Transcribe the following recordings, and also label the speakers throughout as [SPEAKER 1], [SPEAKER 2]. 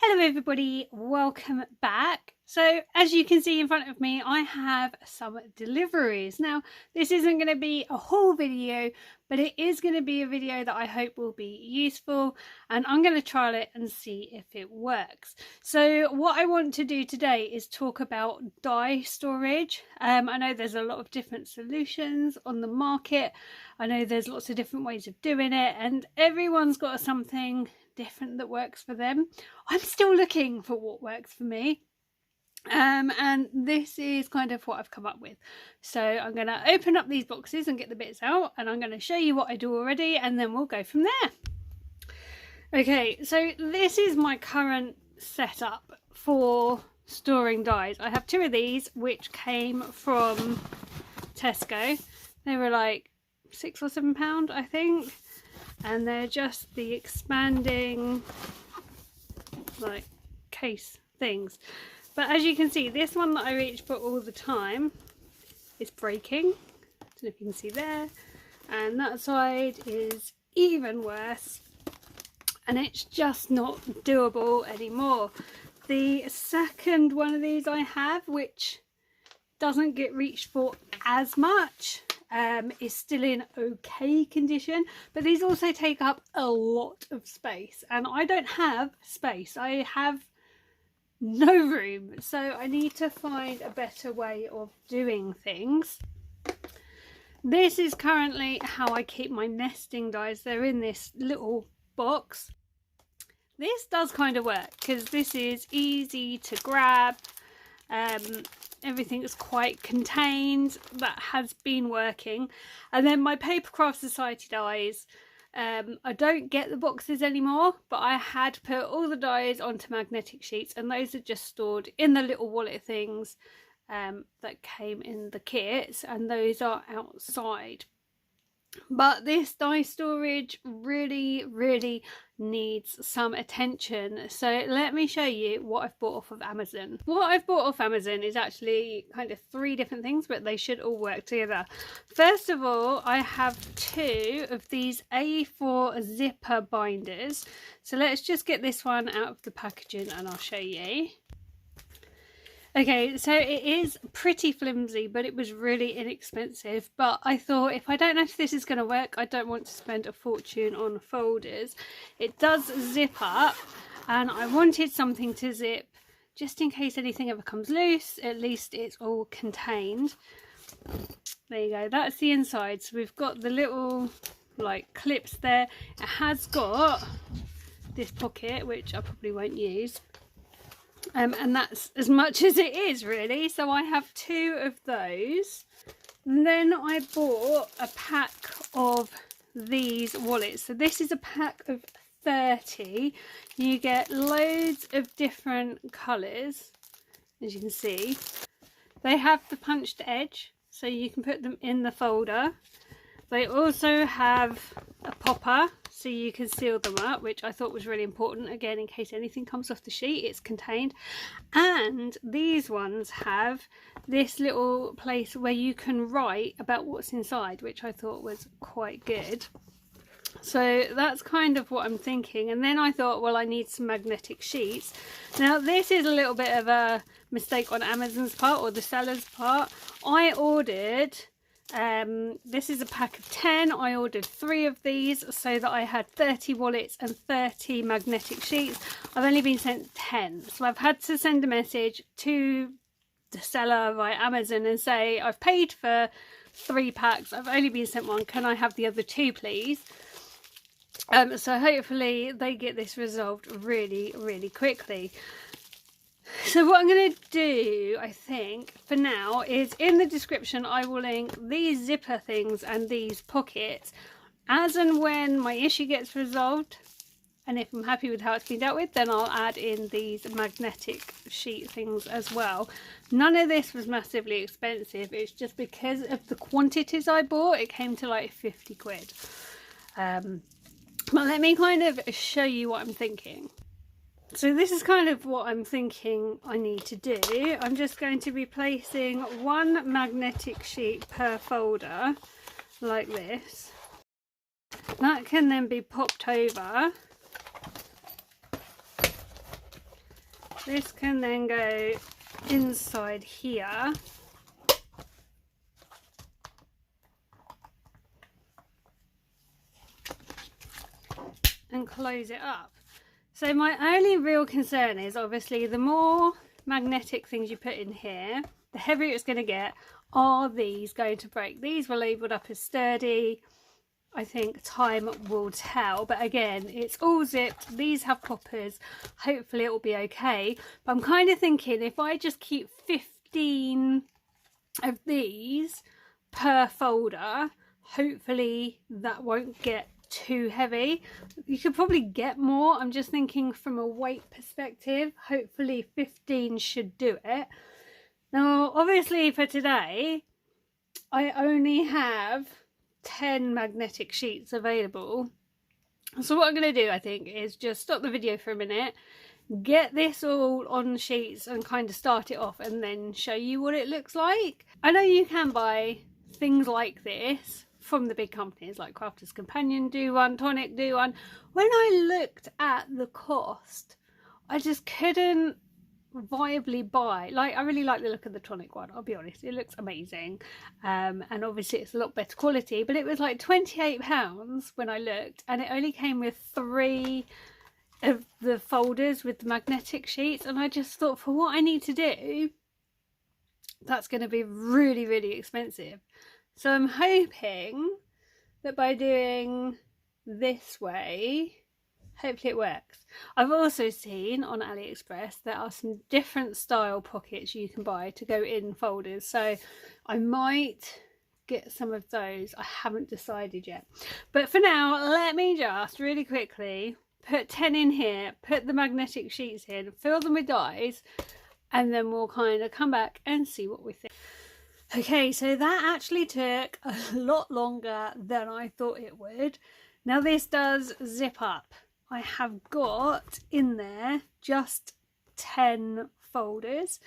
[SPEAKER 1] Hello everybody, welcome back. So as you can see in front of me, I have some deliveries. Now this isn't going to be a whole video, but it is going to be a video that I hope will be useful, and I'm going to trial it and see if it works. So what I want to do today is talk about dye storage. I know there's a lot of different solutions on the market. I know there's lots of different ways of doing it, and everyone's got something different that works for them. I'm still looking for what works for me, and this is kind of what I've come up with. So I'm going to open up these boxes and get the bits out, and I'm going to show you what I do already, and then we'll go from there. Okay, so this is my current setup for storing dyes. I have two of these which came from Tesco. They were like £6 or £7, I think, and they're just the expanding like case things. But as you can see, this one that I reach for all the time is breaking. I don't know if you can see there, and that side is even worse, and it's just not doable anymore. The second one of these I have, which doesn't get reached for as much, is still in okay condition, but these also take up a lot of space, and I don't have space. I have no room, so I need to find a better way of doing things. This is currently how I keep my nesting dyes. They're in this little box. This does kind of work because this is easy to grab. Everything is quite contained. That has been working. And then my Papercraft Society dyes, I don't get the boxes anymore, but I had put all the dyes onto magnetic sheets, and those are just stored in the little wallet things that came in the kits, and those are outside. But this dye storage really needs some attention, so let me show you what I've bought off of Amazon. What I've bought off Amazon is actually kind of three different things, but they should all work together. First of all, I have two of these A4 zipper binders. So let's just get this one out of the packaging and I'll show you. Okay, so it is pretty flimsy, but it was really inexpensive. But I thought, if I don't know if this is going to work, I don't want to spend a fortune on folders. It does zip up, and I wanted something to zip just in case anything ever comes loose. At least it's all contained. There you go, that's the inside. So we've got the little like clips there. It has got this pocket, which I probably won't use. And that's as much as it is really. So I have two of those. And then I bought a pack of these wallets. So this is a pack of 30. You get loads of different colours, as you can see. They have the punched edge, so you can put them in the folder. They also have a popper, so you can seal them up, which I thought was really important. Again, in case anything comes off the sheet, it's contained. And these ones have this little place where you can write about what's inside, which I thought was quite good. So that's kind of what I'm thinking. And then I thought, well, I need some magnetic sheets. Now this is a little bit of a mistake on Amazon's part, or the seller's part. I ordered... this is a pack of 10. I ordered 3 of these so that I had 30 wallets and 30 magnetic sheets. I've only been sent 10, so I've had to send a message to the seller via Amazon and say, I've paid for 3 packs, I've only been sent 1, can I have the other 2 please? So hopefully they get this resolved really quickly. So what I'm going to do, I think, for now, is in the description I will link these zipper things and these pockets. As and when my issue gets resolved, and if I'm happy with how it's been dealt with, then I'll add in these magnetic sheet things as well. None of this was massively expensive. It's just because of the quantities I bought, it came to like 50 quid. But let me kind of show you what I'm thinking. So this is kind of what I'm thinking I need to do. I'm just going to be placing 1 magnetic sheet per folder, like this. That can then be popped over This can then go inside here. And close it up. So my only real concern is obviously the more magnetic things you put in here, the heavier it's going to get. Are these going to break? These were labelled up as sturdy. I think time will tell, but again, it's all zipped. These have poppers. Hopefully it will be okay. But I'm kind of thinking if I just keep 15 of these per folder, hopefully that won't get too heavy. You could probably get more. I'm just thinking from a weight perspective. Hopefully 15 should do it. Now obviously for today I only have 10 magnetic sheets available, so what I'm going to do I think is just stop the video for a minute, get this all on sheets and kind of start it off, and then show you what it looks like. I know you can buy things like this from the big companies like Crafters Companion do one, Tonic do one. When I looked at the cost, I just couldn't viably buy. Like, I really like the look of the Tonic one, I'll be honest, it looks amazing, and obviously it's a lot better quality, but it was like £28 when I looked, and it only came with 3 of the folders with the magnetic sheets, and I just thought for what I need to do, that's going to be really, really expensive. So I'm hoping that by doing this way, hopefully it works. I've also seen on AliExpress there are some different style pockets you can buy to go in folders, so I might get some of those. I haven't decided yet, but for now let me just really quickly put 10 in here, put the magnetic sheets in, fill them with dies, and then we'll kind of come back and see what we think. Okay, so that actually took a lot longer than I thought it would. Now this does zip up. I have got in there just 10 folders,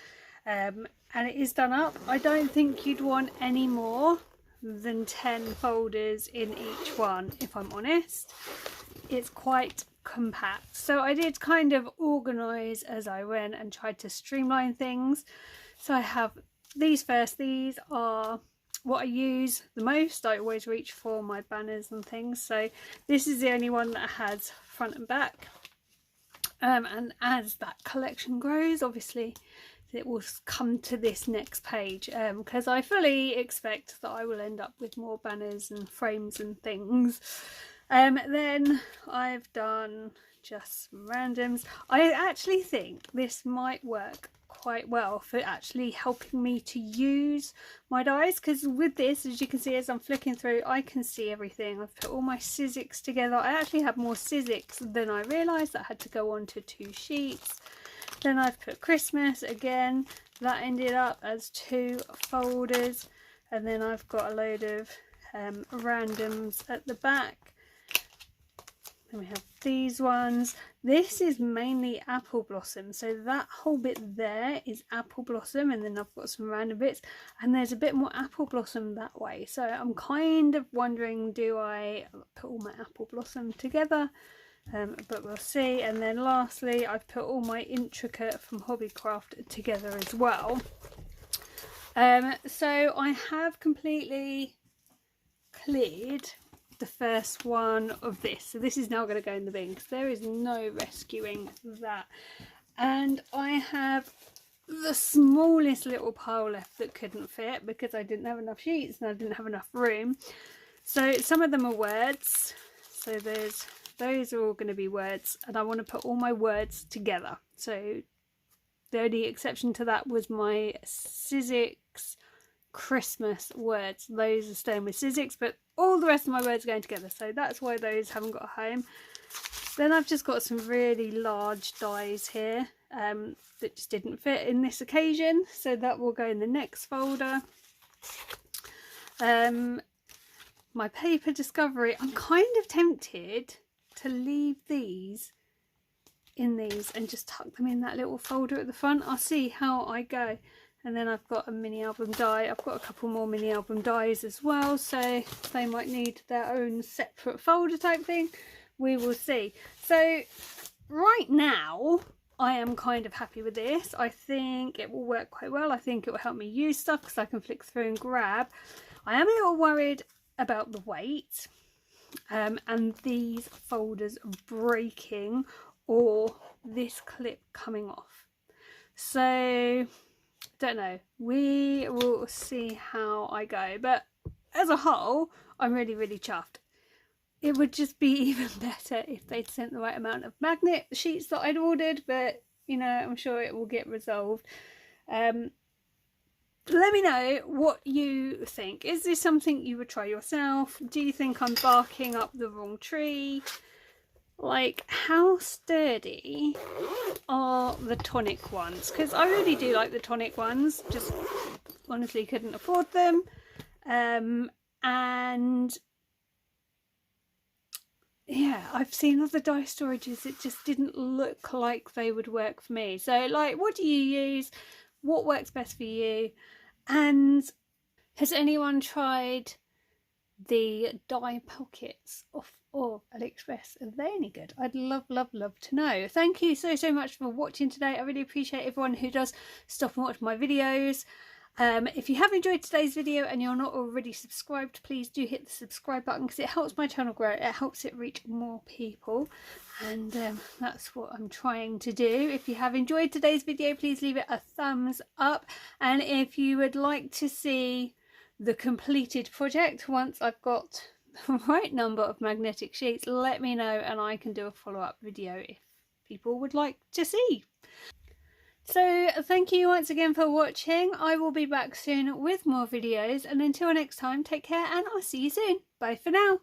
[SPEAKER 1] and it is done up. I don't think you'd want any more than 10 folders in each one, if I'm honest. It's quite compact. So I did kind of organise as I went and tried to streamline things. So I have these first. These are what I use the most. I always reach for my banners and things, so this is the only one that has front and back, and as that collection grows obviously it will come to this next page, because I fully expect that I will end up with more banners and frames and things. Then I've done just some randoms. I actually think this might work quite well for actually helping me to use my dies, because with this, as you can see as I'm flicking through, I can see everything. I've put all my Sizzix together. I actually have more Sizzix than I realised. That had to go onto 2 sheets. Then I've put Christmas again, that ended up as 2 folders, and then I've got a load of randoms at the back. Then we have these ones. This is mainly Apple Blossom, so that whole bit there is Apple Blossom, and then I've got some random bits, and there's a bit more Apple Blossom that way. So I'm kind of wondering, do I put all my Apple Blossom together? But we'll see. And then lastly, I've put all my Intricate from Hobbycraft together as well. So I have completely cleared the first one of this, so this is now going to go in the bin because there is no rescuing that. And I have the smallest little pile left that couldn't fit because I didn't have enough sheets and I didn't have enough room. So some of them are words, so those are all going to be words, and I want to put all my words together. So the only exception to that was my Sizzix Christmas words. Those are staying with Sizzix, but all the rest of my words are going together, so that's why those haven't got a home. Then I've just got some really large dies here that just didn't fit in this occasion, so that will go in the next folder. My paper discovery, I'm kind of tempted to leave these in these and just tuck them in that little folder at the front. I'll see how I go. And then I've got a mini album die. I've got a couple more mini album dies as well, so they might need their own separate folder type thing. We will see. So right now I am kind of happy with this. I think it will work quite well. I think it will help me use stuff because I can flick through and grab. I am a little worried about the weight and these folders breaking or this clip coming off. So don't know, we will see how I go, but as a whole I'm really chuffed. It would just be even better if they'd sent the right amount of magnet sheets that I'd ordered, but you know, I'm sure it will get resolved. Let me know what you think. Is this something you would try yourself? Do you think I'm barking up the wrong tree? Like, how sturdy are the tonic ones? Because I really do like the tonic ones, just honestly couldn't afford them. And yeah, I've seen other die storages, it just didn't look like they would work for me. So like, what do you use? What works best for you? And has anyone tried the die pockets off of AliExpress? Are they any good? I'd love to know. Thank you so much for watching today. I really appreciate everyone who does stop and watch my videos. If you have enjoyed today's video and you're not already subscribed, please do hit the subscribe button because it helps my channel grow. It helps it reach more people, and that's what I'm trying to do. If you have enjoyed today's video, please leave it a thumbs up, and if you would like to see the completed project once I've got the right number of magnetic sheets, let me know and I can do a follow-up video if people would like to see. So thank you once again for watching. I will be back soon with more videos, and until next time, take care and I'll see you soon. Bye for now.